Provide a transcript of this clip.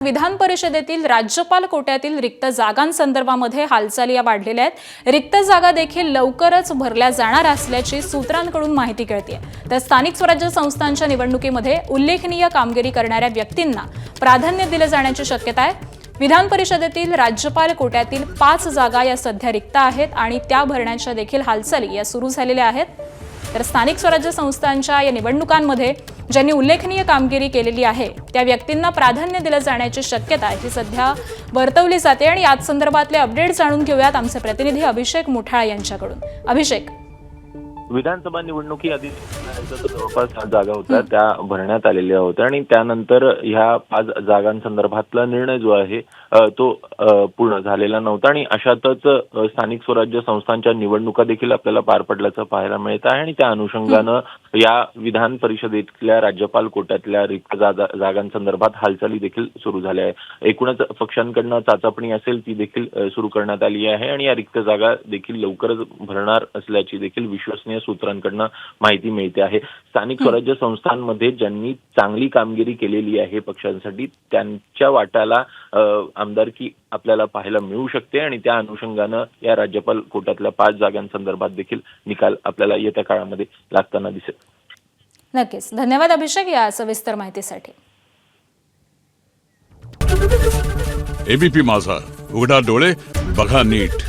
विधान परिषदेतील राज्यपाल कोट्यातील रिक्त जागांसंदर्भामध्ये हालचाली वाढलेल्या आहेत। रिक्त जागा देखील लवकरच भरल्या जाणार असल्याची सूत्रांकडून माहिती कळते। तर स्थानिक स्वराज्य संस्थांच्या निवडणुकीमध्ये उल्लेखनीय कामगिरी करणाऱ्या व्यक्तींना प्राधान्य दिले जाण्याची शक्यता आहे। विधान परिषदेतील राज्यपाल कोट्यातील 5 जागा या सध्या रिक्त आहेत आणि त्या भरण्याच्या देखील हालचाली या सुरू झालेल्या आहेत। तर स्थानिक स्वराज्य संस्थांच्या या निवडणुकांमध्ये ज्यांनी उल्लेखनीय कामगिरी केलेली आहे त्या व्यक्तींना प्राधान्य दिलं जाण्याची शक्यता ही सध्या वर्तवली जाते। आणि याच संदर्भातले अपडेट जाणून घेऊयात आमचे प्रतिनिधी अभिषेक मुठाळ यांच्याकडून। अभिषेक, विधानसभा निवडणुकी आधी जवळपास 5 जागा होत्या त्या भरण्यात आलेल्या होत्या आणि त्यानंतर ह्या 5 जागांसंदर्भातला निर्णय जो आहे तो पूर्ण झालेला नव्हता आणि अशातच स्थानिक स्वराज्य संस्थांच्या निवडणुका देखील आपल्याला पार पडल्याचं पाहायला मिळत आहे। आणि त्या अनुषंगानं या विधान परिषदेतल्या राज्यपाल कोट्यातल्या रिक्त जागांसंदर्भात हालचाली देखील सुरू झाल्या आहे। एकूणच पक्षांकडनं चाचपणी असेल ती देखील सुरू करण्यात आली आहे आणि या रिक्त जागा देखील लवकरच भरणार असल्याची देखील विश्वसनीय सूत्रांकडनं माहिती मिळते आहे। स्थानिक स्वराज्य संस्थांमध्ये ज्यांनी चांगली कामगिरी केलेली आहे पक्षांसाठी त्यांच्या वाट्याला आमदारकी आपल्याला पाहायला मिळू शकते आणि त्या अनुषंगानं या राज्यपाल कोट्यातल्या 5 जागांसंदर्भात देखील निकाल आपल्याला येत्या काळामध्ये लागताना दिसेल। नक्कीच, धन्यवाद अभिषेक या सविस्तर माहितीसाठी। एबीपी माझा, उघडा डोळे बघा नीट।